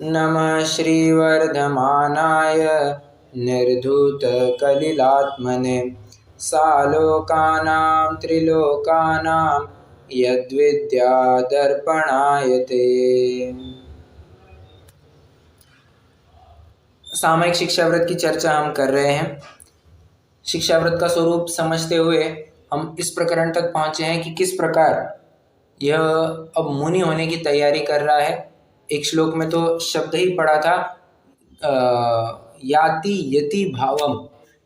नमः श्रीवर्धमानाय निर्धूतकलिलात्मने सालोकानां त्रिलोकानां यद्विद्यादर्पणायते। सामयिक शिक्षाव्रत की चर्चा हम कर रहे हैं। शिक्षाव्रत का स्वरूप समझते हुए हम इस प्रकरण तक पहुँचे हैं कि किस प्रकार यह अब मुनि होने की तैयारी कर रहा है। एक श्लोक में तो शब्द ही पढ़ा था याति यति भावम,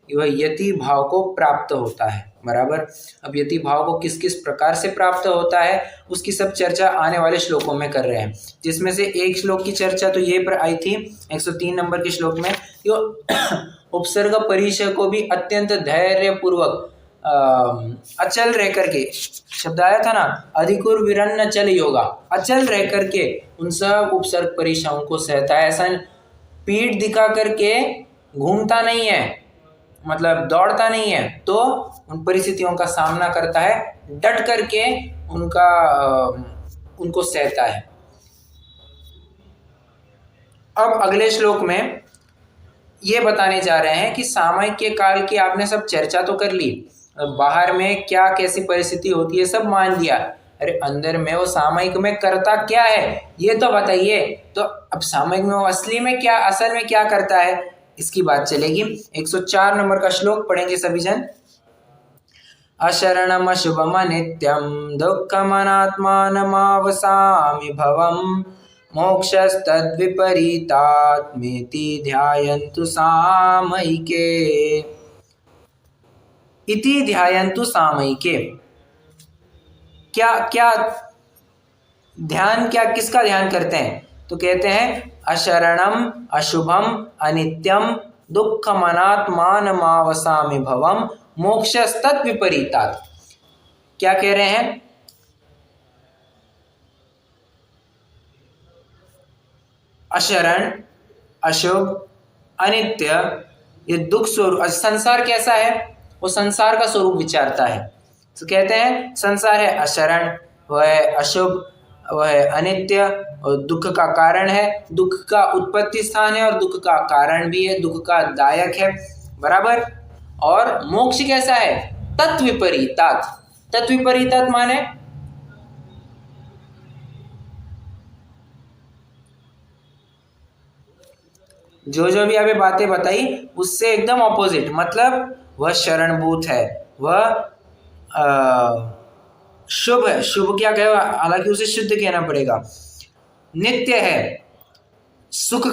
वह यति भाव को प्राप्त होता है। बराबर। अब यति भाव को किस किस प्रकार से प्राप्त होता है उसकी सब चर्चा आने वाले श्लोकों में कर रहे हैं, जिसमें से एक श्लोक की चर्चा तो ये पर आई थी 103 नंबर के श्लोक में, जो उपसर्ग परिचय को भी अत्यंत धैर्य पूर्वक अचल रह करके, शब्द आया था ना, अधिकुर विरन्न चल योगा, अचल रह करके उन सब उपसर्ग परिचयों को सहता है। ऐसा पीठ दिखा करके घूमता नहीं है, मतलब दौड़ता नहीं है, तो उन परिस्थितियों का सामना करता है, डट करके उनको सहता है। अब अगले श्लोक में ये बताने जा रहे हैं कि सामयिक के काल की आपने सब चर्चा तो कर ली, बाहर में क्या कैसी परिस्थिति होती है सब मान लिया, अरे अंदर में वो सामयिक में करता क्या है ये तो बताइए। तो अब सामयिक में वो असल में क्या करता है इसकी बात चलेगी। 104 नंबर का श्लोक पढ़ेंगे सभी जन। अशरणम अशुभम नित्यम दुःखमनात्मानमावसामि भवम मोक्षस्तद्विपरीतात्मेति ध्यायन्तु सामयिके। इति ध्यायन्तु सामयिके, क्या ध्यान, क्या किसका ध्यान करते हैं? तो कहते हैं अशरणम अशुभम अनित्यम दुःखमनात्मानमावसामि भवम मोक्षस्तद्विपरीतात्। क्या कह रहे हैं? अशरण, अशुभ, अनित्य, ये दुख स्वरूप। संसार कैसा है? वो संसार का स्वरूप विचारता है। तो कहते हैं संसार है अशरण, वह है अशुभ, वह है अनित्य और दुख का कारण है, दुख का उत्पत्ति स्थान है और दुख का कारण भी है, दुख का दायक है। बराबर। और मोक्ष कैसा है? तत्विपरीतात। तत्विपरीतात माने जो भी अभी बातें बताई उससे एकदम ऑपोजिट, मतलब वह शरणभूत है, वह शुभ है। शुभ क्या कहे, हालांकि उसे शुद्ध कहना पड़ेगा। नित्य है, सुख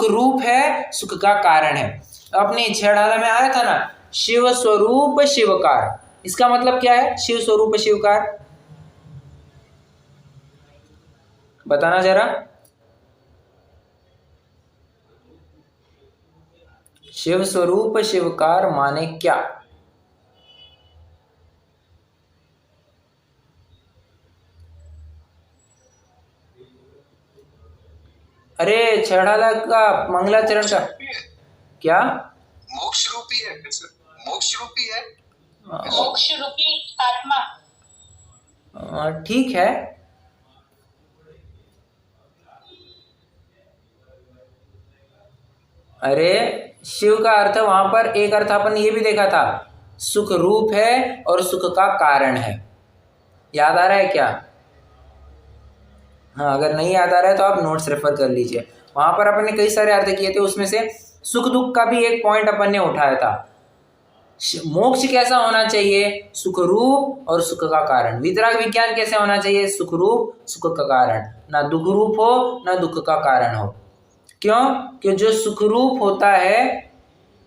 रूप है, सुख का कारण है। अपनी छेड़ाला में आया था ना, शिव स्वरूप शिवकार, इसका मतलब क्या है? शिव स्वरूप शिवकार, बताना जरा। शिव स्वरूप शिवकार माने क्या? अरे छेड़ाला का मंगलाचरण का क्या? मोक्ष रूपी है, मोक्ष रूपी है, मोक्ष रूपी आत्मा। ठीक है। अरे शिव का अर्थ वहां पर एक अर्थ अपन ये भी देखा था, सुख रूप है और सुख का कारण है। याद आ रहा है क्या? हाँ, अगर नहीं याद आ रहा है तो आप नोट्स रेफर कर लीजिए। वहां पर अपन ने कई सारे अर्थ किए थे, उसमें से सुख दुख का भी एक पॉइंट अपन ने उठाया था। मोक्ष कैसा होना चाहिए? सुख रूप और सुख का कारण। वितराग विज्ञान कैसे होना चाहिए? सुख रूप सुख का कारण, ना दुख रूप हो ना दुख का कारण हो। क्यों? कि जो सुख रूप होता है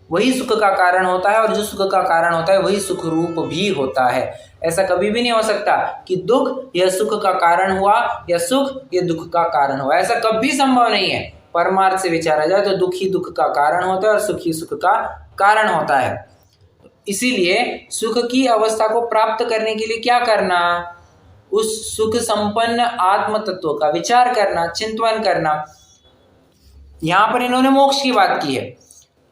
वही सुख का कारण होता है, और जो सुख का कारण होता है वही सुख रूप भी होता है। ऐसा कभी भी नहीं हो सकता कि दुख यह सुख का कारण हुआ या सुख यह दुख का कारण हुआ, ऐसा कभी संभव नहीं है। परमार्थ से विचारा जाए तो दुख ही दुख का कारण होता है और सुख ही सुख का कारण होता है। इसीलिए सुख की अवस्था को प्राप्त करने के लिए क्या करना? उस सुख संपन्न आत्म तत्व का विचार करना, चिंतन करना। यहां पर इन्होंने मोक्ष की बात की है।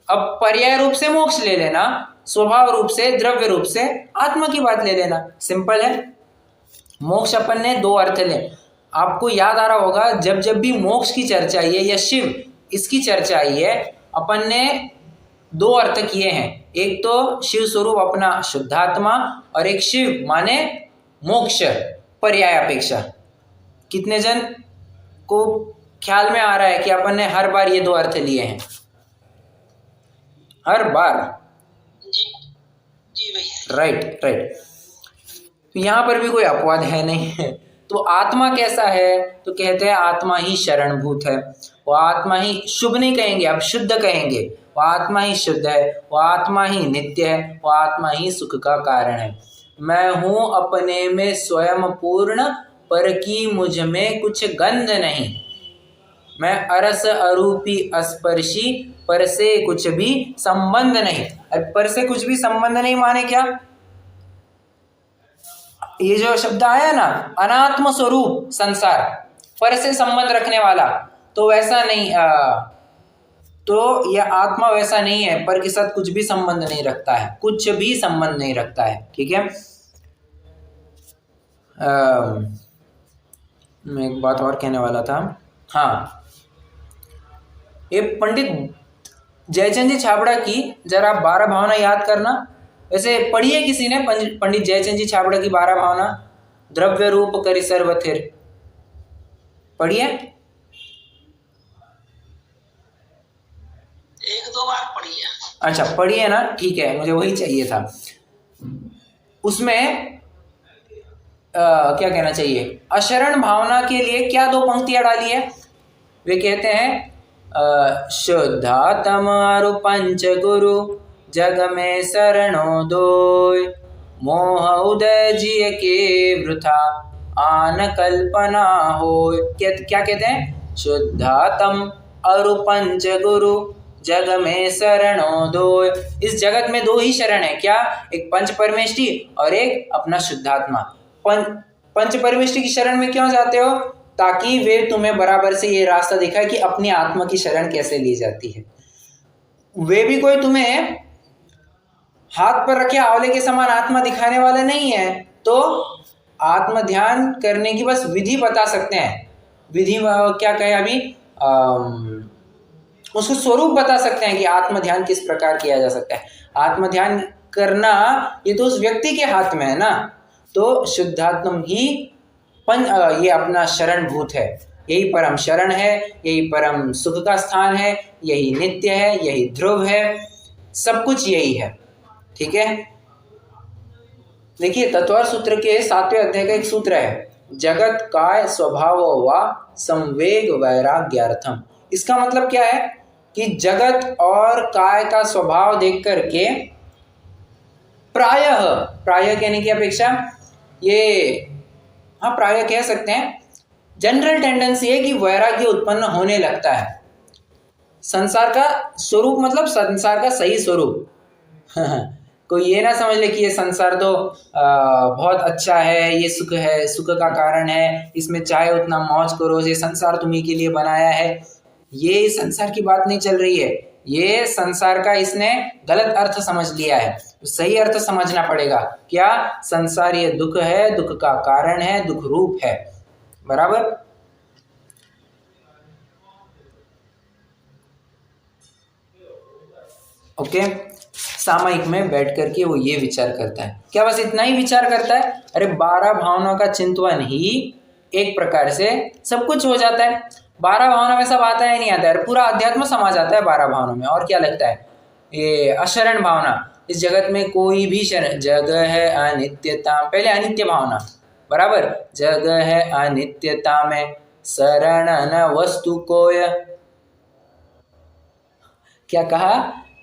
अब पर्याय रूप से मोक्ष ले लेना, स्वभाव रूप से द्रव्य रूप से आत्मा की बात ले लेना, सिंपल है। मोक्ष अपन ने दो अर्थ ले, आपको याद आ रहा होगा जब जब भी मोक्ष की चर्चा आई है या शिव इसकी चर्चा आई है, अपन ने दो अर्थ किए हैं। एक तो शिव स्वरूप अपना शुद्धात्मा और एक शिव माने मोक्ष पर्याय अपेक्षा। कितने जन को ख्याल में आ रहा है कि अपन ने हर बार ये दो अर्थ लिए हैं? हर बार? जी भैया। Right right. तो यहाँ पर भी कोई अपवाद है नहीं। तो आत्मा कैसा है? तो कहते हैं आत्मा ही शरणभूत है। वो आत्मा ही, शुभ नहीं कहेंगे, अब शुद्ध कहेंगे। वो आत्मा ही शुद्ध है, वो आत्मा ही नित्य है, वो आत्मा ही सुख का कारण है। मैं हूँ अपने में स्वयं पूर्ण, पर की मुझ में कुछ गंध नहीं। मैं अरस अरूपी अस्पर्शी, पर से कुछ भी संबंध नहीं। पर से कुछ भी संबंध नहीं माने क्या? ये जो शब्द आया ना, अनात्म स्वरूप संसार, पर से संबंध रखने वाला, तो वैसा नहीं। तो यह आत्मा वैसा नहीं है, पर के साथ कुछ भी संबंध नहीं रखता है, कुछ भी संबंध नहीं रखता है। ठीक है। मैं एक बात और कहने वाला था। हाँ, ये पंडित जयचंद जी छाबड़ा की जरा 12 भावना याद करना। वैसे पढ़ी है किसी ने पंडित जयचंद जी छाबड़ा की 12 भावना? द्रव्य रूप करि सर्वथिर, पढ़ी है? 1-2 बार पढ़ी है। अच्छा, पढ़ी है ना, ठीक है, मुझे वही चाहिए था। उसमें क्या कहना चाहिए, अशरण भावना के लिए क्या 2 पंक्तियां डाली है? वे कहते हैं शुद्धात्म अरु पंच गुरु, जग में शरणो दोय, मोह उदय जिय के वृथा, आन कल्पना होय। क्या कहते हैं? शुद्धात्म अरु पंच गुरु, जग में शरणो दोय। इस जगत में 2 ही शरण है। क्या? एक पंच परमेष्टि और एक अपना शुद्धात्मा। पंच परमेष्टि की शरण में क्यों जाते हो? ताकि वे तुम्हें बराबर से ये रास्ता दिखाए कि अपनी आत्मा की शरण कैसे ली जाती है। वे भी कोई तुम्हें हाथ पर रखे आंवले के समान आत्मा दिखाने वाले नहीं है, तो आत्म ध्यान करने की बस विधि बता सकते हैं। विधि क्या कहे अभी, उसको स्वरूप बता सकते हैं कि आत्म ध्यान किस प्रकार किया जा सकता है। आत्म ध्यान करना ये तो उस व्यक्ति के हाथ में है ना। तो शुद्धात्म ही ये अपना शरणभूत है, यही परम शरण है, यही परम सुख का स्थान है, यही नित्य है, यही ध्रुव है, सब कुछ यही है। ठीक है। देखिए, तत्वार सूत्र के 7वें अध्याय का एक सूत्र है, जगत काय स्वभाव वा संवेग वैराग्यार्थम। इसका मतलब क्या है कि जगत और काय का स्वभाव देख करके प्रायः कहने की अपेक्षा ये, हाँ प्रायः कह सकते हैं, जनरल टेंडेंसी है कि वैराग्य उत्पन्न होने लगता है। संसार का स्वरूप मतलब संसार का सही स्वरूप। कोई ये ना समझ ले कि ये संसार तो बहुत अच्छा है, ये सुख है, सुख का कारण है, इसमें चाहे उतना मौज करो, ये संसार तुम्ही के लिए बनाया है। ये संसार की बात नहीं चल रही है। ये संसार का इसने गलत अर्थ समझ लिया है। तो सही अर्थ समझना पड़ेगा। क्या? संसार ये दुख है, दुख का कारण है, दुख रूप है। बराबर। ओके। सामयिक में बैठ करके वो ये विचार करता है। क्या बस इतना ही विचार करता है? अरे 12 भावनाओं का चिंतन ही एक प्रकार से सब कुछ हो जाता है। 12 भावना में सब आता है नहीं आता है, पूरा अध्यात्म समा जाता है 12 भावनाओं में। और क्या लगता है? ये अशरण भावना, इस जगत में कोई भी शरण, जग है अनित्यता, पहले अनित्य भावना, बराबर, जग है अनित्यता में शरण न वस्तु कोय। क्या कहा?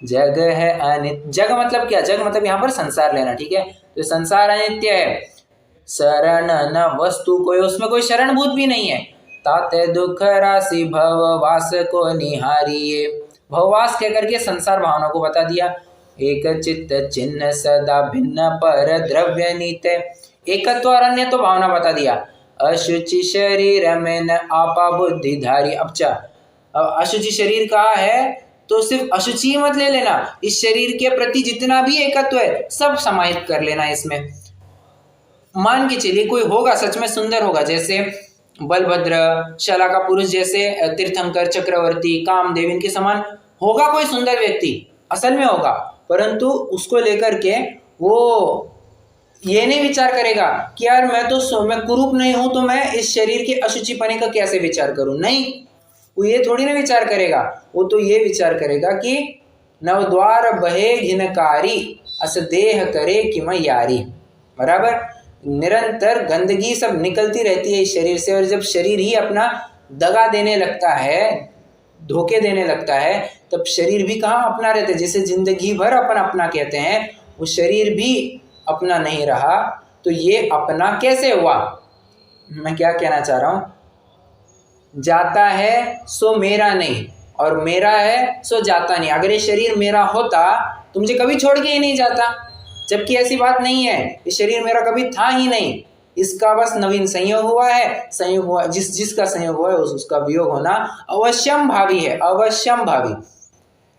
जग है अनित्य। जग मतलब क्या? जग मतलब यहाँ पर संसार लेना, ठीक है। तो संसार अनित्य है, शरण न वस्तु कोई, उसमें कोई शरणभूत भी नहीं है। ताते दुख राशि भववास को निहारिये, भववास कह करके संसार भावना को बता दिया। एक चित्त चिन्ह सदा भिन्न पर द्रव्य नीते, एकत्व और अन्य तो भावना बता दिया। अशुचि शरीर में न आपा बुद्धि धारी। अब अशुचि शरीर कहा है तो सिर्फ अशुचि मत ले लेना, इस शरीर के प्रति जितना भी एकत्व है सब समाहित कर लेना इसमें। मान के चलिए कोई होगा सच में सुंदर होगा, जैसे बलभद्र, शला का पुरुष जैसे तीर्थंकर, चक्रवर्ती, कामदेव, इनके समान होगा कोई सुंदर व्यक्ति, असल में होगा, परंतु उसको लेकर के वो ये नहीं विचार करेगा कि यार मैं कुरूप नहीं हूं तो मैं इस शरीर के अशुचिपने का कैसे विचार करूं। नहीं, वो ये थोड़ी ना विचार करेगा, वो तो ये विचार करेगा कि नवद्वार बहे घिनकारी अस देह करे किम यारी। बराबर, निरंतर गंदगी सब निकलती रहती है इस शरीर से, और जब शरीर ही अपना दगा देने लगता है, धोखे देने लगता है, तब शरीर भी कहाँ अपना रहता है। जैसे जिंदगी भर अपन अपना कहते हैं, वो शरीर भी अपना नहीं रहा, तो ये अपना कैसे हुआ। मैं क्या कहना चाह रहा हूं, जाता है सो मेरा नहीं और मेरा है सो जाता नहीं। अगर ये शरीर मेरा होता तो मुझे कभी छोड़ के ही नहीं जाता, जबकि ऐसी बात नहीं है, ये शरीर मेरा कभी था ही नहीं, इसका बस नवीन संयोग हुआ है, संयोग हुआ, जिसका संयोग हुआ है उसका वियोग होना अवश्यम भावी है, अवश्यम भावी।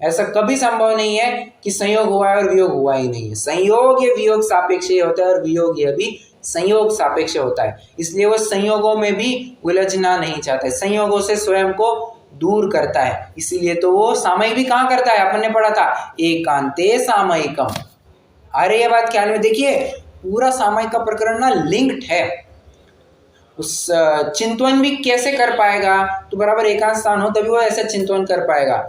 ऐसा कभी संभव नहीं है कि संयोग हुआ है और वियोग हुआ ही नहीं है। संयोग ये वियोग सापेक्ष होता है और वियोग ये भी संयोग सापेक्ष होता है, इसलिए वो संयोगों में भी उलझना नहीं चाहता है, संयोगों से स्वयं को दूर करता है। इसीलिए तो वो सामयिक भी कहाँ करता है, अपन ने पढ़ा था एकांते सामयिकम। अरे ये बात ख्याल में देखिए, पूरा सामयिक का प्रकरण ना लिंक्ड है। उस चिंतवन भी कैसे कर पाएगा, तो बराबर एकांत स्थान हो तभी वो ऐसा चिंतवन कर पाएगा।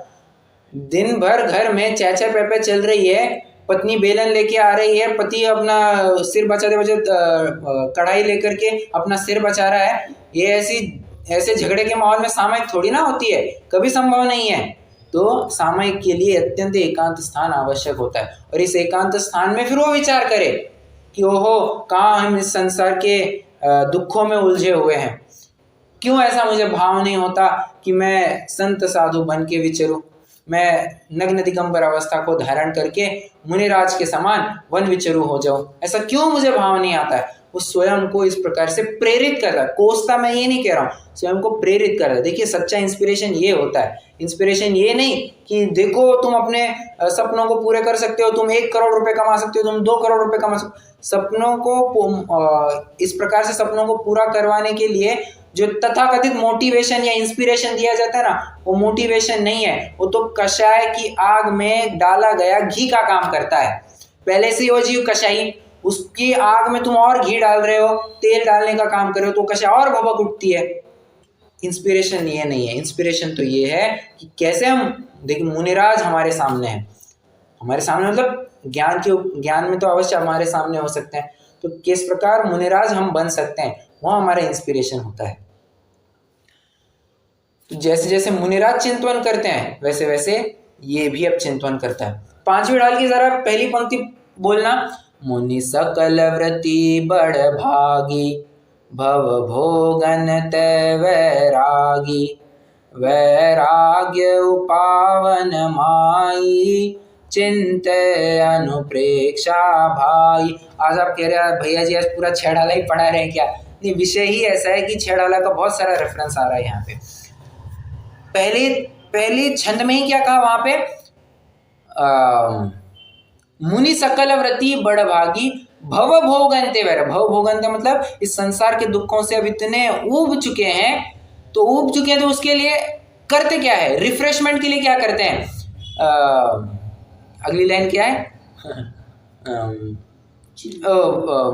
दिन भर घर में चैचा पेपे चल रही है, पत्नी बेलन लेके आ रही है, पति अपना सिर बचाते बचाते कढ़ाई लेकर के अपना सिर बचा रहा है, ये ऐसे झगड़े के माहौल में सामयिक थोड़ी ना होती है, कभी संभव नहीं है। तो सामयिक के लिए अत्यंत एकांत स्थान आवश्यक होता है, और इस एकांत स्थान में फिर वो विचार करे कि ओहो कहाँ हम इस संसार के दुखों में उलझे हुए हैं, क्यों ऐसा मुझे भाव नहीं होता कि मैं संत साधु बन के विचरूं, मैं नग्न दिगंबर अवस्था को धारण करके मुनिराज के समान वन विचरू हो जाऊं, ऐसा क्यों मुझे भाव नहीं आता है। वो स्वयं को इस प्रकार से प्रेरित कर रहा है, कोसता मैं ये नहीं कह रहा हूँ, स्वयं को प्रेरित कर रहा है। देखिए सच्चा इंस्पिरेशन ये होता है, इंस्पिरेशन ये नहीं कि देखो तुम अपने सपनों को पूरे कर सकते हो, तुम 1 करोड़ रुपए कमा सकते हो, तुम 2 करोड़ रुपए कमा सकते हो। सपनों को इस प्रकार से सपनों को पूरा करवाने के लिए जो तथाकथित मोटिवेशन या इंस्पिरेशन दिया जाता है ना, वो मोटिवेशन नहीं है, वो तो कषाय की आग में डाला गया घी का काम करता है। पहले से वो जीव कषाई, उसकी आग में तुम और घी डाल रहे हो, तेल डालने का काम कर रहे हो, तो कषाय और भभक उठती है। इंस्पिरेशन ये नहीं है, इंस्पिरेशन तो ये है कि कैसे हम देखिए मुनिराज हमारे सामने है, हमारे सामने मतलब ज्ञान में तो अवश्य हमारे सामने हो सकते हैं, तो किस प्रकार मुनिराज हम बन सकते हैं, वो हमारा इंस्पिरेशन होता है। तो जैसे जैसे मुनिराज चिंतवन करते हैं वैसे वैसे ये भी अब चिंतवन करता है। 5वीं ढाल की जरा पहली पंक्ति बोलना, मुनि सकल व्रति बड़ भागी भव भोगन तै वैरागी वैराग्य उपावन माई चिंत अनुप्रेक्षा भाई। आज आप कह रहे हैं भैया जी आज पूरा 6 ढाला ही पढ़ा रहे हैं क्या? नहीं, विषय ही ऐसा है कि 6 ढाला का बहुत सारा रेफरेंस आ रहा है यहाँ पे। पहली छंद में ही क्या कहा वहां पे, मुनि सकल व्रति बड़ भागी भव भोगंते वैर। भव भोगंते मतलब इस संसार के दुखों से अब इतने ऊब चुके हैं, तो ऊब चुके हैं तो उसके लिए करते क्या है, रिफ्रेशमेंट के लिए क्या करते हैं। अगली लाइन क्या है,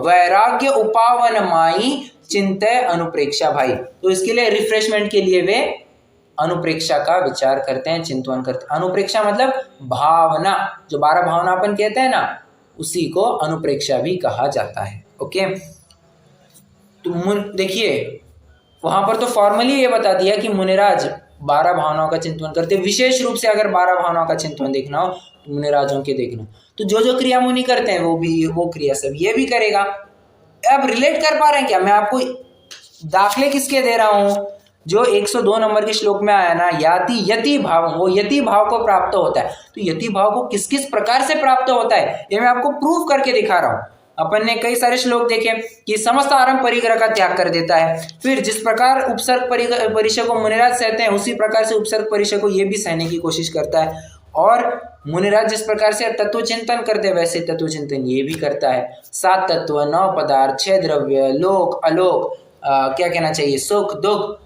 वैराग्य उपावन माई चिंतय अनुप्रेक्षा भाई। तो इसके लिए रिफ्रेशमेंट के लिए वे अनुप्रेक्षा का विचार करते हैं, चिंतन करते हैं। अनुप्रेक्षा मतलब भावना, जो 12 भावना अपन कहते हैं ना, उसी को अनुप्रेक्षा भी कहा जाता है। ओके, तो देखिए वहां पर तो फॉर्मली ये बता दिया कि मुनिराज 12 भावनाओं का चिंतन करते। विशेष रूप से अगर 12 भावनाओं का चिंतन देखना हो तो मुनिराजों के देखना, तो जो क्रिया मुनि करते हैं वो क्रिया सब ये भी करेगा। अब रिलेट कर पा रहे हैं क्या? मैं आपको दाखले किसके दे रहा हूं, जो 102 नंबर के श्लोक में आया ना, याति यति भाव, वो यति भाव को प्राप्त होता है। तो यति भाव को किस किस प्रकार से प्राप्त होता है ये मैं आपको प्रूव करके दिखा रहा हूं। अपन ने कई सारे श्लोक देखे कि समस्त आरंभ परिग्रह का त्याग कर देता है। फिर जिस प्रकार उपसर्ग परिचय को मुनिराज सहते हैं, उसी प्रकार से उपसर्ग परिचय को ये भी सहने की कोशिश करता है। और मुनिराज जिस प्रकार से तत्व चिंतन करते हैं, वैसे तत्व चिंतन ये भी करता है। 7 तत्व, 9 पदार्थ, 6 द्रव्य, लोक अलोक, क्या कहना चाहिए, सुख दुख,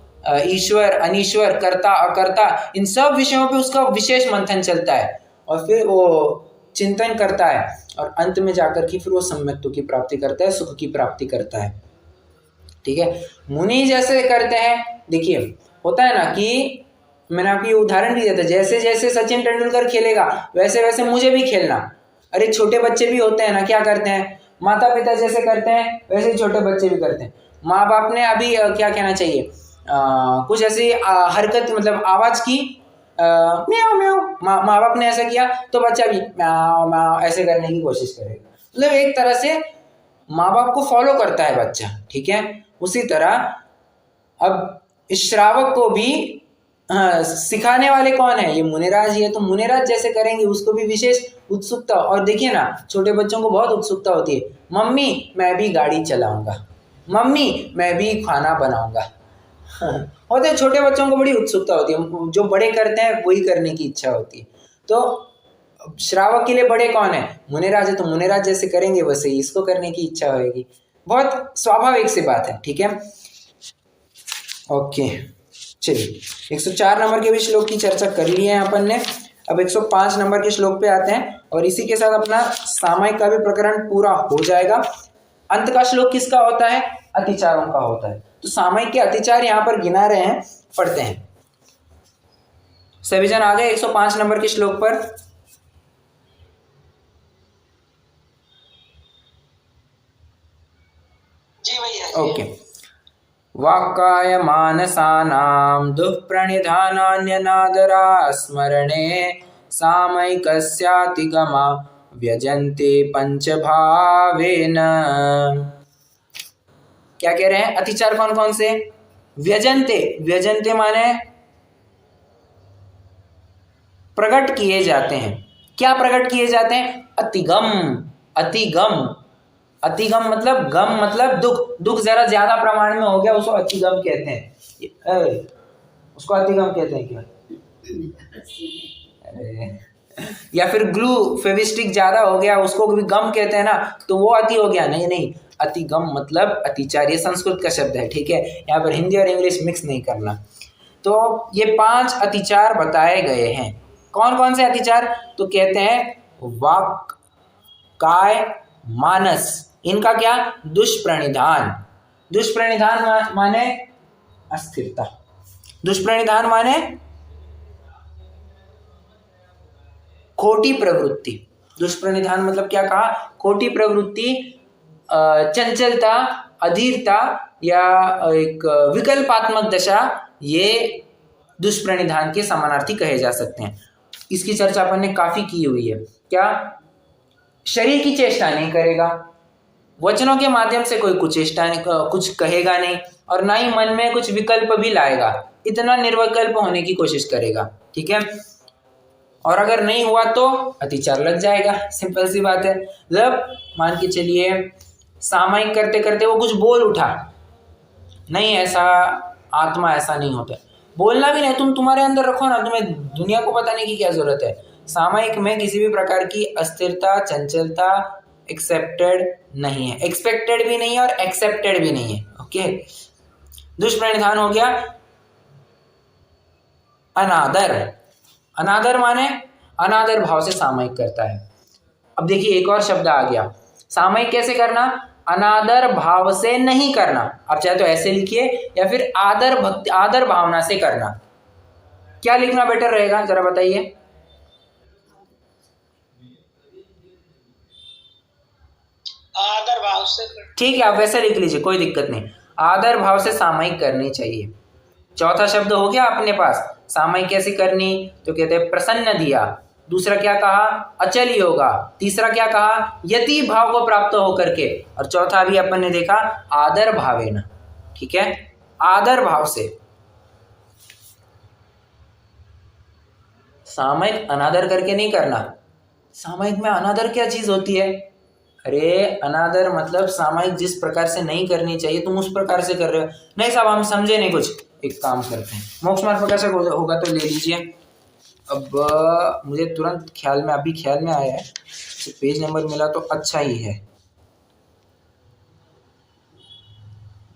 ईश्वर अनीश्वर, कर्ता अकर्ता, इन सब विषयों पे उसका विशेष मंथन चलता है और फिर वो चिंतन करता है और अंत में जाकर के फिर वो सम्यक्त्व की प्राप्ति करता है, सुख की प्राप्ति करता है। ठीक है, मुनि जैसे करते हैं, देखिए होता है ना कि मैंने आपको ये उदाहरण भी दिया था, जैसे जैसे सचिन तेंदुलकर खेलेगा वैसे वैसे मुझे भी खेलना। अरे छोटे बच्चे भी होते हैं ना, क्या करते हैं, माता पिता जैसे करते हैं वैसे ही छोटे बच्चे भी करते हैं। माँ बाप ने अभी क्या कहना चाहिए, कुछ ऐसी हरकत मतलब आवाज की, म्याऊ म्याऊ, माँ बाप ने ऐसा किया तो बच्चा भी म्याऊ म्याऊ ऐसे करने की कोशिश करेगा। मतलब एक तरह से माँ बाप को फॉलो करता है बच्चा। ठीक है, उसी तरह अब इस श्रावक को भी सिखाने वाले कौन है, ये मुनिराज ही है, तो मुनिराज जैसे करेंगे उसको भी विशेष उत्सुकता। और देखिए ना, छोटे बच्चों को बहुत उत्सुकता होती है, मम्मी मैं भी गाड़ी चलाऊंगा, मम्मी मैं भी खाना बनाऊंगा। होते हैं छोटे बच्चों को बड़ी उत्सुकता होती है, जो बड़े करते हैं वही करने की इच्छा होती है। तो श्रावक के लिए बड़े कौन है, मुनिराज है, तो मुनिराज जैसे करेंगे वैसे ही इसको करने की इच्छा होगी। बहुत स्वाभाविक सी बात है। ठीक है, ओके, चलिए 104 नंबर के भी श्लोक की चर्चा कर ली है अपन ने। अब 105 नंबर के श्लोक पे आते हैं और इसी के साथ अपना सामायिक का भी प्रकरण पूरा हो जाएगा। अंत का श्लोक किसका होता है, अतिचारों का होता है। तो सामायिक के अतिचार यहाँ पर गिना रहे हैं, पढ़ते हैं। सभी जन आ गए 105 नंबर के श्लोक पर। जी भैया। ओके, वाक्काय मानसानां दुःप्रणिधानान्यनादरा स्मरणे सामयिकस्यातिगमा व्यजन्ते पंचभावेन। क्या कह रहे हैं, अतिचार कौन कौन से, व्यजन्ते, व्यजन्ते माने प्रकट किए जाते हैं। क्या प्रकट किए जाते हैं, अतिगम, अतिगम, अतिगम मतलब गम मतलब दुख, दुख जरा ज्यादा प्रमाण में हो गया उसको अतिगम कहते हैं। उसको अतिगम कहते हैं क्या, अरे या फिर ग्लू फेविस्टिक ज्यादा हो गया उसको भी गम कहते हैं ना, तो वो अति हो गया, नहीं नहीं, अतिगम मतलब अतिचार। ये संस्कृत का शब्द है। ठीक है, यहाँ पर हिंदी और इंग्लिश मिक्स नहीं करना। तो ये 5 अतिचार बताए गए हैं। कौन कौन से अतिचार, तो कहते हैं वाक काय मानस, इनका क्या, दुष्प्रणिधान। दुष्प्रणिधान माने अस्थिरता, दुष्प्रणिधान माने खोटी प्रवृत्ति। दुष्प्रणिधान मतलब क्या कहा, खोटी प्रवृत्ति, चंचलता, अधीरता या एक विकल्पात्मक दशा, ये दुष्प्रणिधान के समानार्थी कहे जा सकते हैं। इसकी चर्चा अपन ने काफी की हुई है। क्या, शरीर की चेष्टा नहीं करेगा, वचनों के माध्यम से कोई कुछ कहेगा नहीं, और ना ही मन में कुछ विकल्प भी लाएगा, इतना निर्विकल्प होने की कोशिश करेगा। ठीक है, और अगर नहीं हुआ तो अतिचार लग जाएगा, सिंपल सी बात है। जब मान के चलिए सामायिक करते करते वो कुछ बोल उठा, नहीं, ऐसा आत्मा ऐसा नहीं होता, बोलना भी नहीं, तुम्हारे अंदर रखो ना, तुम्हें दुनिया को बताने की क्या जरूरत है। सामायिक में किसी भी प्रकार की अस्थिरता, चंचलता एक्सेप्टेड नहीं है, एक्सपेक्टेड भी नहीं है और एक्सेप्टेड भी नहीं है। ओके, दुष्प्रणिधान हो गया अनादर। अनादर माने अनादर भाव से सामायिक करता है। अब देखिए एक और शब्द आ गया, सामायिक कैसे करना, अनादर भाव से नहीं करना। आप चाहे तो ऐसे लिखिए या फिर आदर भक्ति, आदर भावना से करना। क्या लिखना बेटर रहेगा जरा बताइए। आदर भाव से। ठीक है, आप वैसे लिख लीजिए, कोई दिक्कत नहीं, आदर भाव से सामायिक करनी चाहिए। चौथा शब्द हो गया अपने पास, सामायिक कैसे करनी, तो कहते हैं प्रसन्न दिया। दूसरा क्या कहा, अचल योगा। तीसरा क्या कहा, यति भाव को प्राप्त होकर के। और चौथा भी अपन ने देखा आदर भावेन। ठीक है, आदर भाव से। सामायिक अनादर करके नहीं करना। सामायिक में अनादर क्या चीज होती है, अरे अनादर मतलब सामायिक जिस प्रकार से नहीं करनी चाहिए तुम उस प्रकार से कर रहे हो। नहीं साहब हम समझे नहीं कुछ, एक काम करते हैं, मोक्ष मार्ग कैसे होगा तो ले लीजिए। अब मुझे तुरंत ख्याल में, अभी ख्याल में आया है, तो पेज नंबर मिला तो अच्छा ही है।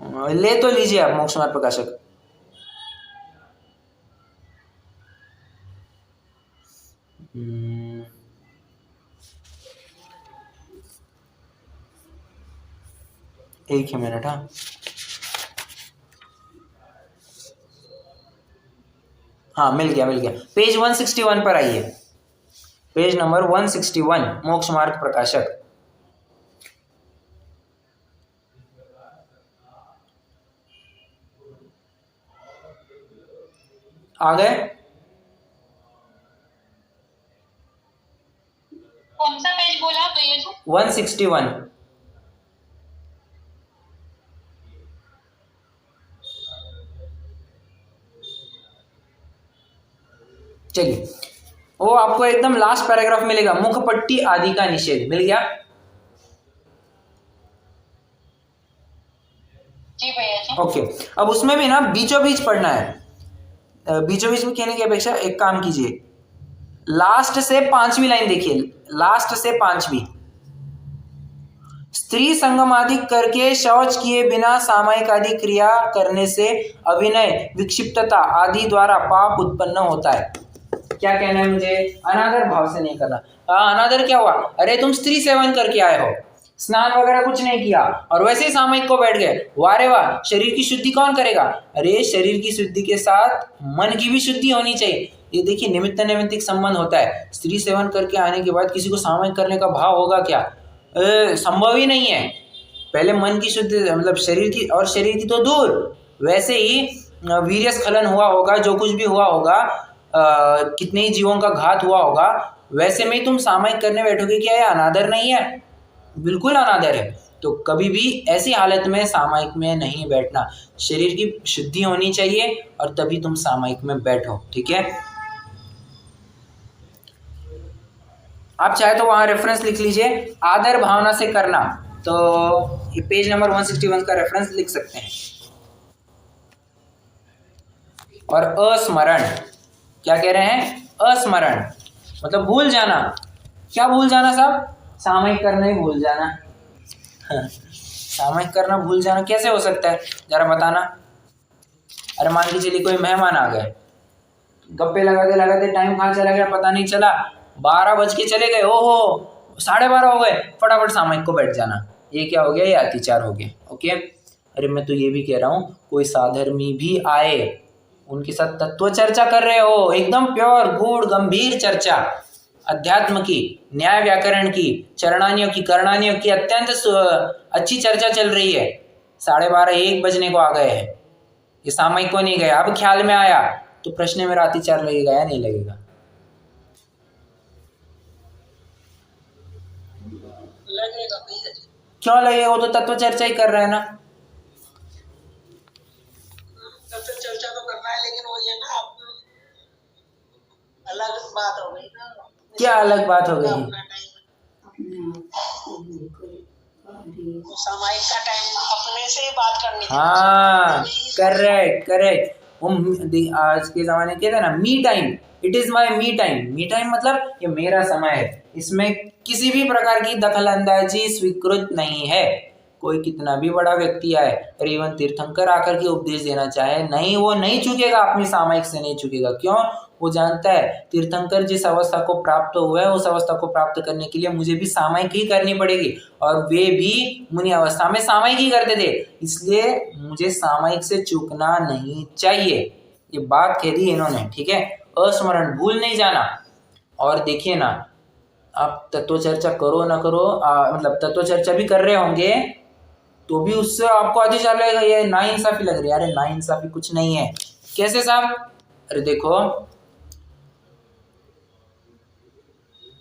ले तो लीजिए आप मोक्ष मार्ग प्रकाशक। एक ही मिनट। हाँ मिल गया मिल गया। पेज 161 पर आइए, पेज नंबर 161 मोक्ष मार्ग प्रकाशक। आ गए? कौन सा पेज बोला भैया जी? 161। चलिए, वो आपको एकदम लास्ट पैराग्राफ मिलेगा, मुखपट्टी आदि का निषेध। मिल गया? जी भैया जी। ओके, अब उसमें भी ना बीचों बीच पढ़ना है। बीचों बीच में कहने की अपेक्षा एक काम कीजिए, लास्ट से 5वीं लाइन देखिए, लास्ट से 5वीं। स्त्री संगम आदि करके शौच किए बिना सामायिक आदि क्रिया करने से अभिनय विक्षिप्तता आदि द्वारा पाप उत्पन्न होता है। क्या कहना है मुझे? अनादर भाव से नहीं करना। अनादर क्या हुआ? अरे तुम स्त्री सेवन करके आए हो, स्नान वगैरह कुछ नहीं किया और वैसे ही सामयिक को बैठ गए, वारे वाह। शरीर की शुद्धि कौन करेगा? अरे शरीर की शुद्धि के साथ मन की भी शुद्धि होनी चाहिए। ये देखिए, निमित्त नैमित्तिक संबंध होता है। स्त्री सेवन करके आने के बाद किसी को सामयिक करने का भाव होगा क्या? संभव ही नहीं है। पहले मन की शुद्धि, मतलब शरीर की, और शरीर की तो दूर, वैसे ही वीर्य स्खलन हुआ होगा, जो कुछ भी हुआ होगा, कितने ही जीवों का घात हुआ होगा, वैसे में तुम सामयिक करने बैठोगे, क्या ये अनादर नहीं है? बिल्कुल अनादर है। तो कभी भी ऐसी हालत में सामयिक में नहीं बैठना। शरीर की शुद्धि होनी चाहिए और तभी तुम सामयिक में बैठो, ठीक है? आप चाहे तो वहां रेफरेंस लिख लीजिए, आदर भावना से करना। तो ये पेज नंबर 161 का रेफरेंस लिख सकते हैं। और अस्मरण, क्या कह रहे हैं? अस्मरण मतलब भूल जाना। क्या भूल जाना साहब? सामयिक करना ही भूल जाना। सामयिक करना भूल जाना कैसे हो सकता है, जरा बताना। अरे मान के चलिए कोई मेहमान आ गए, गप्पे लगाते लगाते टाइम कहाँ चला गया पता नहीं चला, 12 बज के चले गए, ओहो 12:30 हो गए, फटाफट सामयिक को बैठ जाना। ये क्या हो गया? ये अतिचार हो गया। ओके, अरे मैं तो ये भी कह रहा हूँ, कोई साधर्मी भी आए, उनके साथ तत्व चर्चा कर रहे हो, एकदम प्योर गूढ़ गंभीर चर्चा, अध्यात्म की, न्याय व्याकरण की, चरणानियों की, करणानियों की अत्यंत अच्छी चर्चा चल रही है। 12:30 1 बजने को आ गए हैं, ये सामयिक को नहीं गया। अब ख्याल में आया तो प्रश्न में अतिचार लगेगा या नहीं लगेगा? लगेगा भैया जी। क्यों लगेगा? वो तो तत्व चर्चा ही कर रहे हैं ना। तब तो चर्चा तो करना है, लेकिन वो ये ना आप अलग बात हो गई ना। क्या अलग बात हो गई? अपना टाइम, सामायिक का टाइम अपने से ही बात करनी थी। हाँ करेक्ट करेक्ट। वो आज के जमाने कहते हैं ना, me time, it is my me time. Me time मतलब ये मेरा समय है, इसमें किसी भी प्रकार की दखल अंदाजी स्वीकृत नहीं है। कोई कितना भी बड़ा व्यक्ति आए और इवन तीर्थंकर आकर के उपदेश देना चाहे, नहीं, वो नहीं चुकेगा, अपनी सामयिक से नहीं चुकेगा। क्यों? वो जानता है तीर्थंकर जिस अवस्था को प्राप्त हुआ है, उस अवस्था को प्राप्त करने के लिए मुझे भी सामयिक ही करनी पड़ेगी, और वे भी मुनि अवस्था में सामयिक ही करते थे, इसलिए मुझे सामयिक से चूकना नहीं चाहिए। ये बात कह दी इन्होंने, ठीक है? अस्मरण, भूल नहीं जाना। और देखिए ना, आप तत्व चर्चा करो ना करो, मतलब तत्व चर्चा भी कर रहे होंगे तो भी उससे आपको अतिचार लगेगा, ये नाइंसाफी लग रही है। अरे नाइंसाफी कुछ नहीं है। कैसे साहब? अरे देखो,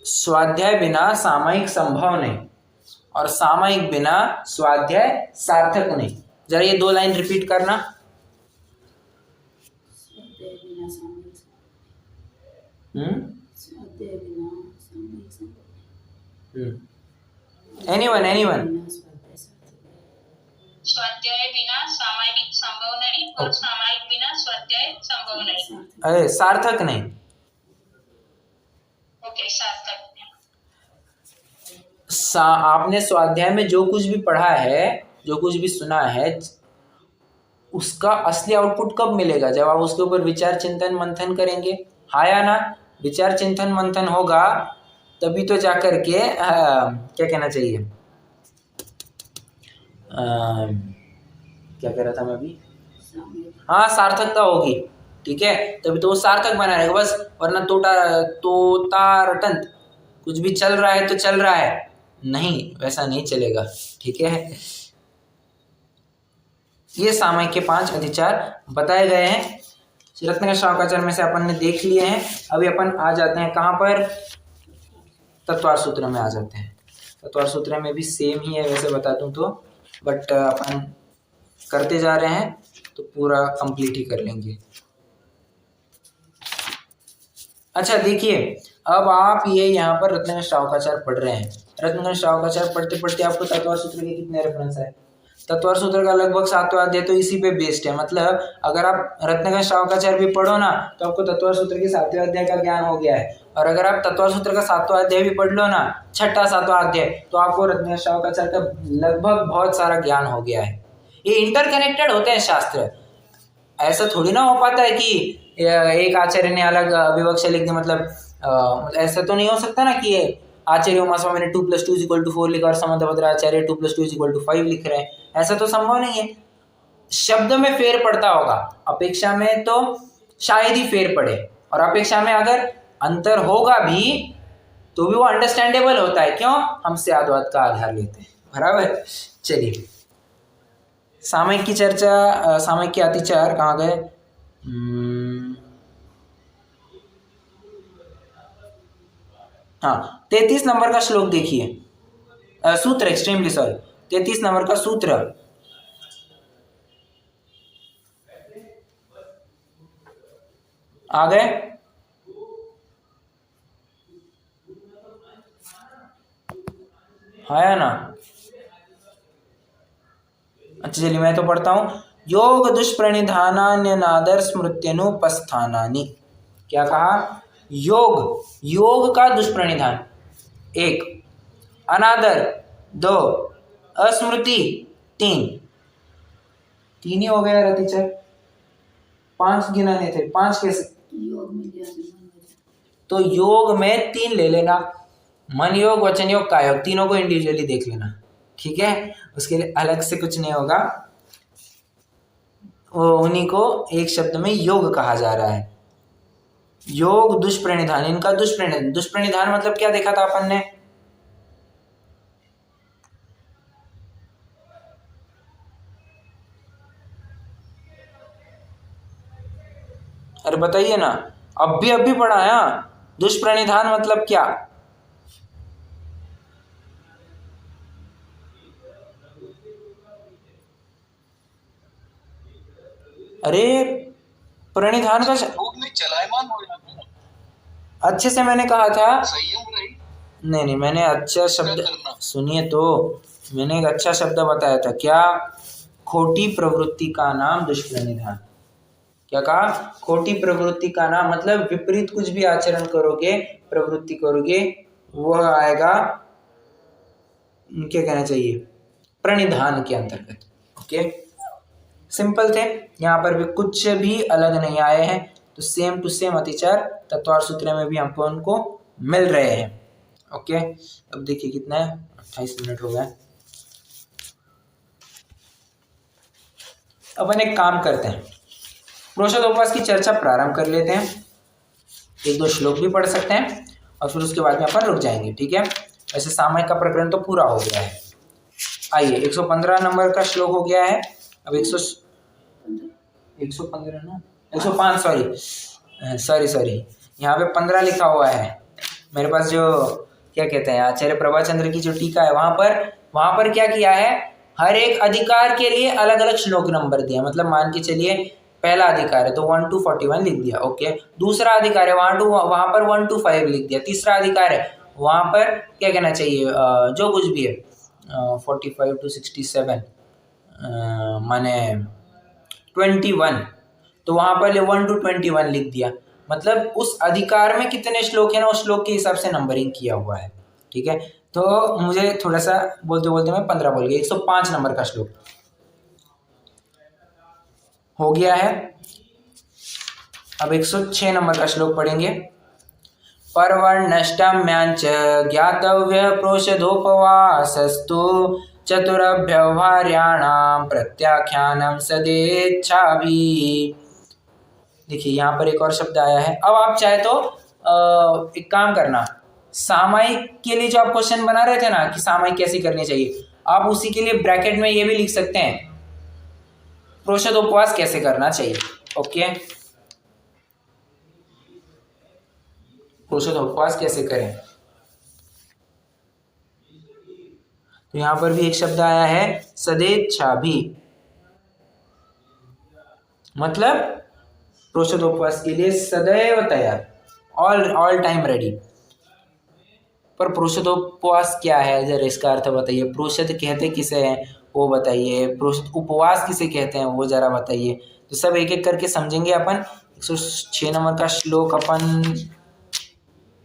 स्वाध्याय बिना सामयिक संभव नहीं, और सामयिक बिना स्वाध्याय सार्थक नहीं। जरा ये 2 लाइन रिपीट करना। एनीवन स्वाध्याय बिना सामायिक संभव नहीं और सामायिक बिना स्वाध्याय संभव नहीं। अरे सार्थक नहीं। ओके, सार्थक। आपने स्वाध्याय में जो कुछ भी पढ़ा है, जो कुछ भी सुना है, उसका असली आउटपुट कब मिलेगा? जब आप उसके ऊपर विचार चिंतन मंथन करेंगे, हाँ या ना? विचार चिंतन मंथन होगा तभी तो जाकर के क्या कहना चाहिए, क्या कह रहा था मैं अभी, हाँ सार्थकता होगी, ठीक है, तभी तो वो सार्थक बना रहेगा बस, वरना तोता रटंत कुछ भी चल रहा है तो चल रहा है, नहीं वैसा नहीं चलेगा, ठीक है। ये सामयिक के 5 अधिचार बताए गए हैं, रत्नाकर शावकाचार्य में से अपन ने देख लिए हैं। अभी अपन आ जाते हैं कहाँ पर, तत्वार्थ सूत्र में आ जाते हैं। तत्वार्थ सूत्र में भी सेम ही है वैसे बता दूं तो, बट अपन करते जा रहे हैं तो पूरा कंप्लीट ही कर लेंगे। अच्छा देखिए, अब आप ये यहाँ पर रत्नाकर शावकाचार्य पढ़ रहे हैं, रत्नाकर शावकाचार्य पढ़ते पढ़ते आपको तत्वार्थ सूत्र के कितने रेफरेंस है? तत्वार्थ सूत्र का लगभग 7वां अध्याय तो इसी पे बेस्ड है, मतलब अगर आप रत्नाकर शावकाचार्य भी पढ़ो ना तो आपको तत्वार्थ सूत्र के 7वें अध्याय का ज्ञान हो गया है, और अगर आप तत्वार्थ सूत्र का 7वां अध्याय भी पढ़ लो ना, 6ठा 7वां अध्याय, तो आपको रत्नाकर शावकाचार्य का लगभग बहुत सारा ज्ञान हो गया है। ये इंटरकनेक्टेड होते हैं शास्त्र, ऐसा थोड़ी ना हो पाता है कि एक आचार्य ने अलग विवक्षा लिख दी, मतलब ऐसा तो नहीं हो सकता ना कि आचार्य उमा स्वामी ने 2 + 2 = 4 लिखा और समंतभद्र आचार्य 2 + 2 = 5 लिख रहे हैं, ऐसा तो संभव नहीं है। शब्द में फेर पड़ता होगा, अपेक्षा में तो शायद ही फेर पड़े, और अपेक्षा में अगर अंतर होगा भी तो भी वो अंडरस्टैंडेबल होता है, क्यों? हम स्याद्वाद का आधार लेते हैं, बराबर। चलिए सामयिक की चर्चा, सामयिक के अतिचार कहाँ गए? हाँ 33 नंबर का श्लोक देखिए, सूत्र, एक्सट्रीमली सॉरी, 33 नंबर का सूत्र, आ गए? हाँ या ना? अच्छा चलिए मैं तो पढ़ता हूँ। योग दुष्प्रणिधानान्यनादर स्मृत्यनुपस्थानानि, क्या कहा? योग का दुष्प्रणिधान 1, अनादर 2, अस्मृति 3 ही हो गया रतिचर, 5 गिनाने थे, 5 कैसे? तो योग में 3 ले लेना, मन योग, वचन योग, काय योग, तीनों को इंडिविजुअली देख लेना, ठीक है, उसके लिए अलग से कुछ नहीं होगा, उन्हीं को एक शब्द में योग कहा जा रहा है। योग दुष्प्रणिधान, इनका दुष्प्रणिधान मतलब क्या देखा था अपन ने? अरे बताइए ना, अभी पढ़ाया, दुष्प्रणिधान मतलब क्या? अरे प्रणिधान का में चलायमान हो जाता है, अच्छे से मैंने कहा था, संयम रही, नहीं मैंने अच्छा शब्द, सुनिए तो, मैंने एक अच्छा शब्द बताया था, क्या? खोटी प्रवृत्ति का नाम दुष्प्रणिधान। क्या कहा? खोटी प्रवृत्ति का नाम, मतलब विपरीत कुछ भी आचरण करोगे, प्रवृत्ति करोगे, वह आएगा, क्या कहना चाहिए, प्रणिधान के अंतर्गत। ओके, सिंपल थे, यहाँ पर भी कुछ भी अलग नहीं आए हैं, तो सेम टू सेम अतिचार तत्वार्थ सूत्र में भी हमको उनको मिल रहे हैं। ओके, अब देखिए कितना है, 28 मिनट हो गया। अपन एक काम करते हैं, प्रोषदोपवास की चर्चा प्रारंभ कर लेते हैं, 1-2 श्लोक भी पढ़ सकते हैं और फिर उसके बाद में अपन रुक जाएंगे, ठीक है। वैसे सामयिक का प्रकरण तो पूरा हो गया है। आइए 115 नंबर का श्लोक हो गया है, अब 115 ना, 105 सॉरी, यहाँ पे 15 लिखा हुआ है मेरे पास, जो क्या कहते हैं आचार्य प्रभाचंद्र की जो टीका है, वहाँ पर क्या किया है, हर एक अधिकार के लिए अलग अलग श्लोक नंबर दिया, मतलब मान के चलिए पहला अधिकार है तो 1 to 41 लिख दिया, ओके, दूसरा अधिकार है वहाँ पर 1 to 5 लिख दिया, तीसरा अधिकार है वहाँ पर क्या कहना चाहिए, जो कुछ भी है 45 to 67 माने 21, तो वहाँ पर 1 to 21 लिख दिया, मतलब उस अधिकार में कितने श्लोक हैं ना, उस श्लोक के हिसाब से नंबरिंग किया हुआ है, ठीक है। तो मुझे थोड़ा सा बोलते बोलते मैं 15 बोल गया, 105 नंबर का श्लोक, हो गया है। अब 106 नंबर का श्लोक पढ़ेंगे। पर्वर्णष्टम्यांच ज्ञातव्य प्रोषधोपवासस्तु चतुरव्यवहार्याणाम प्रत्याख्यानम सदेच्छाभि। देखिए यहाँ पर एक और शब्द आया है। अब आप चाहे तो एक काम करना, सामायिक के लिए जो आप क्वेश्चन बना रहे थे ना कि सामायिक कैसी करनी चाहिए, आप उसी के लिए ब्रैकेट में ये भी लिख सकते हैं प्रोषधोपवास कैसे करना चाहिए। ओके, प्रोषधोपवास कैसे करें। तो यहां पर भी एक शब्द आया है सदेच्छाभि, मतलब प्रोषधोपवास के लिए सदैव तैयार, ऑल टाइम रेडी। पर प्रोषधोपवास क्या है, जरा इसका अर्थ बताइए। प्रोषध कहते किसे हैं वो बताइए, प्रोषध उपवास किसे कहते हैं वो जरा बताइए। तो सब एक एक करके समझेंगे अपन। 106 नंबर का श्लोक अपन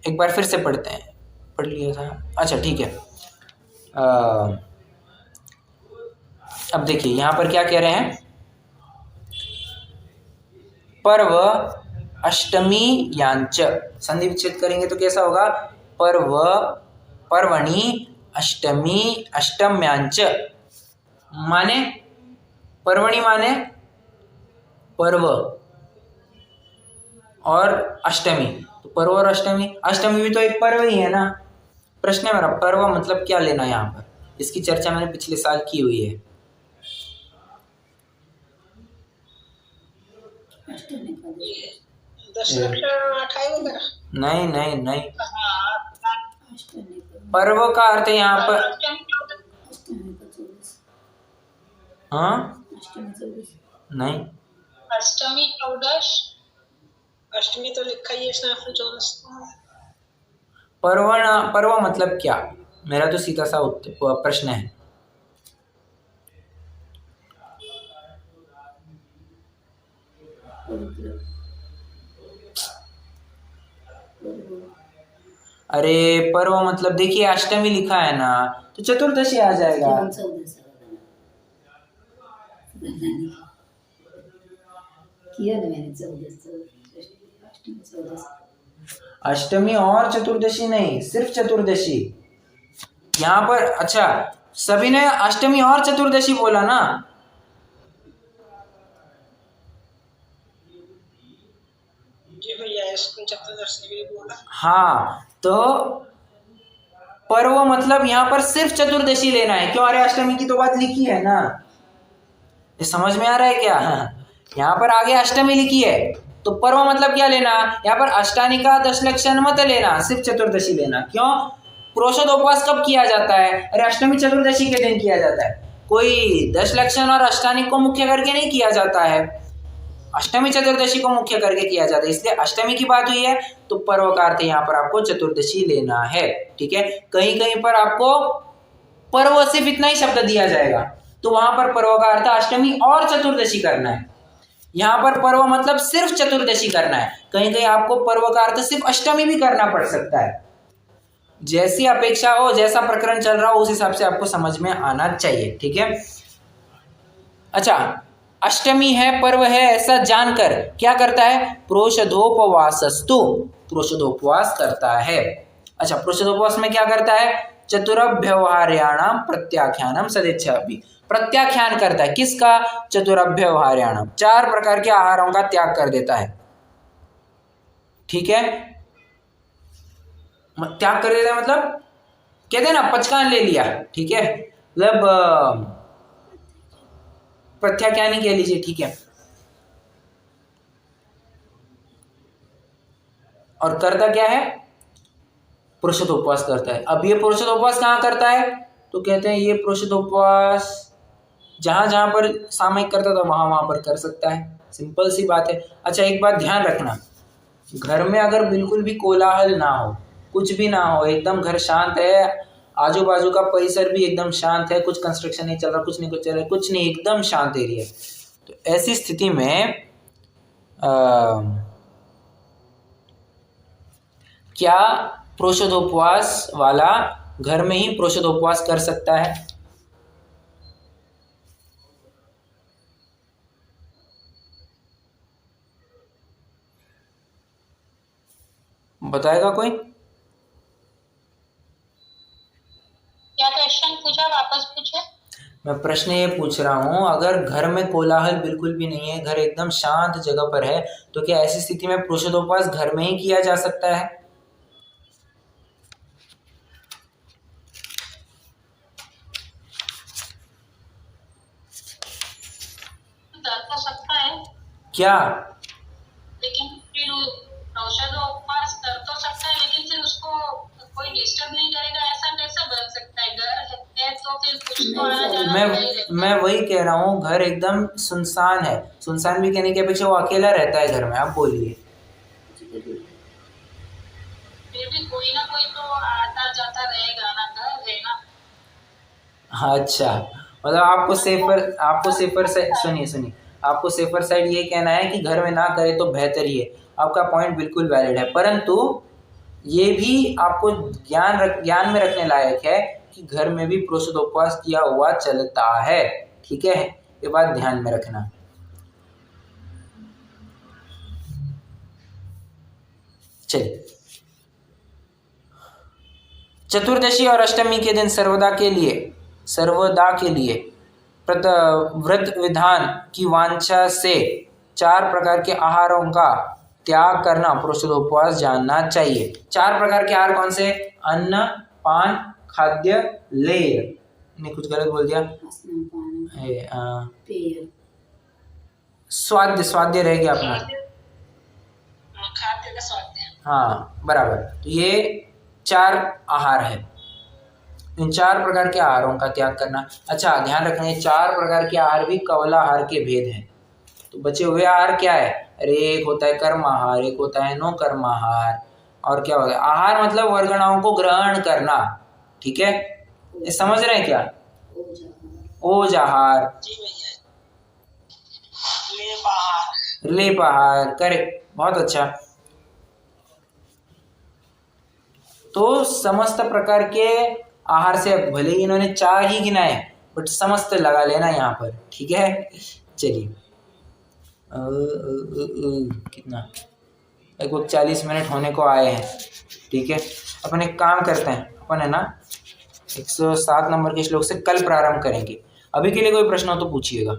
एक बार फिर से पढ़ते हैं, पढ़ लिया था। अच्छा ठीक है। अब देखिए यहाँ पर क्या कह रहे हैं, पर्व अष्टमी यांच, संधि विच्छेद करेंगे तो कैसा होगा, पर्वणि अष्टमी अष्टम्यांच, माने पर्वणि माने पर्व और अष्टमी, तो पर्व और अष्टमी, अष्टमी भी तो एक पर्व ही है ना। प्रश्न है मेरा, पर्व मतलब क्या लेना है यहाँ पर, इसकी चर्चा मैंने पिछले साल की हुई है। नहीं नहीं नहीं, पर्व का अर्थ है यहाँ पर, हाँ नहीं, अष्टमी 14, अष्टमी तो लिखा ही है इसमें 14। पर्व मतलब क्या, मेरा तो सीधा सा प्रश्न है। अरे पर्व मतलब देखिए अष्टमी लिखा है ना, तो चतुर्दशी आ जाएगा। अष्टमी और चतुर्दशी नहीं, सिर्फ चतुर्दशी यहाँ पर। अच्छा सभी ने अष्टमी और चतुर्दशी बोला ना, जी भैया चतुर्दशी भी बोला। हाँ तो पर्व मतलब यहाँ पर सिर्फ चतुर्दशी लेना है। क्यों, अरे अष्टमी की तो बात लिखी है ना, ये समझ में आ रहा है क्या। यहाँ पर आगे अष्टमी लिखी है, तो पर्व मतलब क्या लेना, यहाँ पर अष्टानिका दशलक्षण मत लेना, सिर्फ चतुर्दशी लेना। क्यों, प्रोषधोपवास कब किया जाता है, अरे अष्टमी चतुर्दशी के दिन किया जाता है, कोई दशलक्षण और अष्टानिक को मुख्य करके नहीं किया जाता है, अष्टमी चतुर्दशी को मुख्य करके किया जाता है। इसलिए अष्टमी की बात हुई है तो पर्व का अर्थ यहाँ पर आपको चतुर्दशी लेना है। ठीक है, कहीं कहीं पर आपको पर्व सिर्फ इतना ही शब्द दिया जाएगा, तो वहां पर पर्व का अर्थ अष्टमी और चतुर्दशी करना है। यहाँ पर पर्व मतलब सिर्फ चतुर्दशी करना है, कहीं कहीं आपको पर्व का अर्थ सिर्फ अष्टमी भी करना पड़ सकता है। जैसी अपेक्षा हो, जैसा प्रकरण चल रहा हो, उस हिसाब से आपको समझ में आना चाहिए। ठीक है, अच्छा अष्टमी है, पर्व है, ऐसा जानकर क्या करता है, प्रोषधोपवासस्तु, प्रोषधोपवास करता है। अच्छा प्रोषधोपवास में क्या करता है, चतुरव्यवहार्याणाम प्रत्याख्यानम सदेच्छाभि, प्रत्याख्यान करता है किसका, चतुरव्यवहार्याणाम, 4 प्रकार के आहारों का त्याग कर देता है। ठीक है, त्याग कर देता है मतलब कहते हैं ना पचकान ले लिया। ठीक है, मतलब प्रत्याख्यान ही कह लीजिए। ठीक है, और करता क्या है, प्रोषधोपवास करता है। अब ये प्रोषधोपवास कहाँ करता है, तो कहते हैं ये प्रोषधोपवास जहां जहां पर सामयिक करता था वहां पर कर सकता है, सिंपल सी बात है। अच्छा एक बात ध्यान रखना, घर में अगर बिल्कुल भी कोलाहल ना हो, कुछ भी ना हो, एकदम घर शांत है, आजू बाजू का परिसर भी एकदम शांत है, कुछ कंस्ट्रक्शन नहीं चल रहा, कुछ नहीं कुछ चल रहा, कुछ नहीं, एकदम शांत एरिया, तो ऐसी स्थिति में क्या प्रोषधोपवास वाला घर में ही प्रोषधोपवास कर सकता है। बताएगा कोई? क्या क्वेश्चन पूछा, वापस पूछे। मैं प्रश्न ये पूछ रहा हूँ, अगर घर में कोलाहल बिल्कुल भी नहीं है, घर एकदम शांत जगह पर है, तो क्या ऐसी स्थिति में पुरुषोपवास घर में ही किया जा सकता है? कर तो सकता है, क्या? लेकिन फिर औषध उपवास कर तो सकता है, लेकिन फिर उसको कोई डिस्टर्ब नहीं करेगा, ऐसा कैसा बन सकता है? घर है तो फिर कुछ तो आना जाना मैं नहीं रहता। मैं वही कह रहा हूँ, घर एकदम सुनसान है। सुनसान भी कहने की अपेक्षा वो अकेला रहता है घर में। आप बोलिए। फिर भी कोई ना कोई तो आता जाता रहेगा ना, घर है ना। अच्छा, मतलब आपको सेफर साइड, सुनिए, आपको सेफर साइड ये कहना है कि घर में ना करे तो बेहतर ही है। आपका पॉइंट बिल्कुल वैलिड है, परंतु ये भी आपको ज्ञान में रखने लायक है कि घर में भी पुरुषोपवास किया हुआ चलता है। ठीक है, ये बात ध्यान में रखना। चलिए, चतुर्दशी और अष्टमी के दिन सर्वदा के लिए व्रत विधान की वांछा से 4 प्रकार के आहारों का त्याग करना पुरुषोपवास जानना चाहिए। 4 प्रकार के आहार कौन से? अन्न, पान, खाद्य, लेय। नहीं, कुछ गलत बोल दिया। स्वाद्य रह गया अपना। खाद्य का स्वास्थ्य। हाँ, बराबर। तो ये 4 आहार है। इन 4 प्रकार के आहारों का त्याग करना। अच्छा, ध्यान रखना, ये 4 प्रकार के आहार भी कवलाहार के भेद हैं। तो बचे हुए आहार क्या है? अरे, एक होता है कर्म आहार, एक होता है नो कर्म आहार, और क्या होता है? आहार मतलब वर्गणाओं को ग्रहण करना। ठीक है, ये समझ रहे हैं क्या? ओज आहार, जी भैया। लेप आहार। लेप आहार, करेक्ट, बहुत अच्छा। तो समस्त प्रकार के आहार से, भले ही इन्होंने 4 ही गिनाए, बट समस्त लगा लेना यहाँ पर। ठीक है, चलिए। कितना? लगभग 40 मिनट होने को आए हैं। ठीक है, अपन एक काम करते हैं, अपन है ना 107 नंबर के श्लोक से कल प्रारंभ करेंगे। अभी के लिए कोई प्रश्न हो तो पूछिएगा।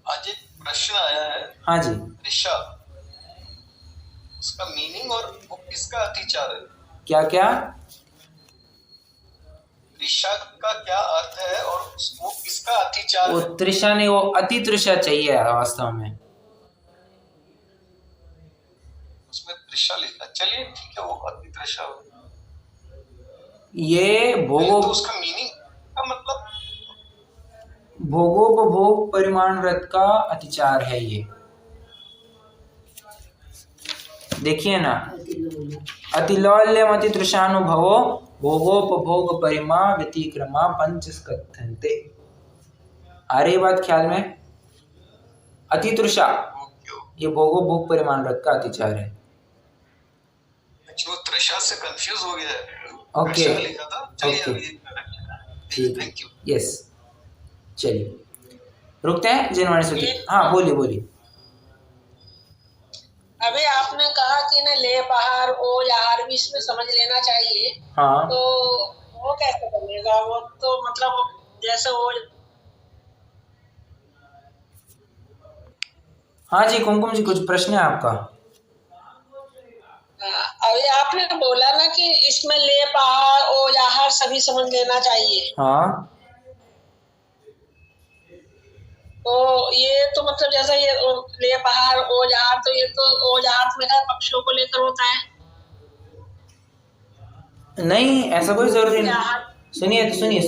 आज एक प्रश्न आया है। हाँ जी। ऋषा, उसका मीनिंग और वो किसका अतिचार है? क्या क्या? ऋषा का क्या अर्थ है और वो किसका अतिचार वो है? तृषा नहीं, वो अति तृषा चाहिए वास्तव में। उसमें तृषा लिखा, चलिए ठीक है, वो अति तृषा हो। ये भोगो, तो उसका मीनिंग का मतलब भोगोपभोग परिमाण व्रत का अतिचार है ये। देखिए ना, अतिलौल्यम अति तृषानुभवो भोगोपभोग परिमा व्यतिक्रमा पंचस्कथन्ते। आ रही बात ख्याल में? अति तृषा ये भोगोपभोग परिमाण व्रत का अतिचार है। वो तृषा से कंफ्यूज हो गया है। ओके, तृषा लिखा था, चलिए ओके, अभी ठीक है, थैंक यू। यस, चलिए रुकते हैं। जिनवाणी सुधी, हाँ बोलिए बोलिए। अभी आपने कहा कि ना लेप आहार, ओज आहार भी इसमें समझ लेना चाहिए। हाँ, तो वो कैसे बनेगा? वो तो मतलब जैसे वो, हाँ जी, कुमकुम जी, कुछ प्रश्न है आपका? अभी आपने बोला ना कि इसमें लेप आहार, ओज आहार सभी समझ लेना चाहिए। हाँ, तो ये तो मतलब जैसा ये लेप आहार, ओज आहार, तो ये तो ओज आहार में पक्षियों को लेकर होता है। नहीं, ऐसा कोई जरूरी नहीं। आहार सुनिए तो सुनिए,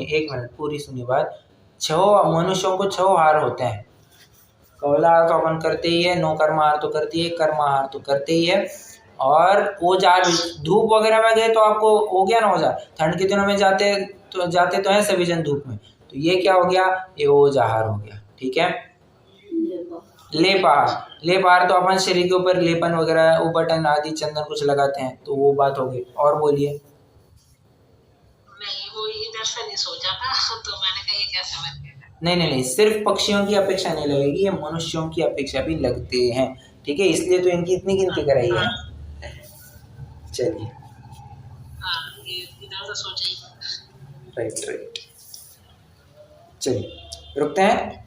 एक मिनट, पूरी सुनिए बात। 6 मनुष्यों को 6 आहार होते हैं। कौला आहार तो अपन करते ही है, नो कर्म आहार तो करती है, कर्म आहार तो करते ही है, और ओज आहार धूप वगैरह में गए तो आपको हो गया ना ओज आहार। ठंड के दिनों में जाते तो हैं सभी जन धूप में, तो ये क्या हो गया? ये ओज आहार हो गया। ठीक है, लेप आहार तो अपन शरीर के ऊपर लेपन वगैरह, बटन आदि, चंदन कुछ लगाते हैं, तो वो बात हो गई। और बोलिए। नहीं, वो इधर से नहीं सोचा था, तो मैंने कहा ये कैसे बन गया। नहीं, सिर्फ पक्षियों की अपेक्षा नहीं लगेगी, ये मनुष्यों की अपेक्षा भी लगते हैं। ठीक है, इसलिए तो इनकी इतनी गिनती कराई है। चलिए, हाँ, ये इधर से सोचा ही। राइट राइट, चलिए रुकते हैं।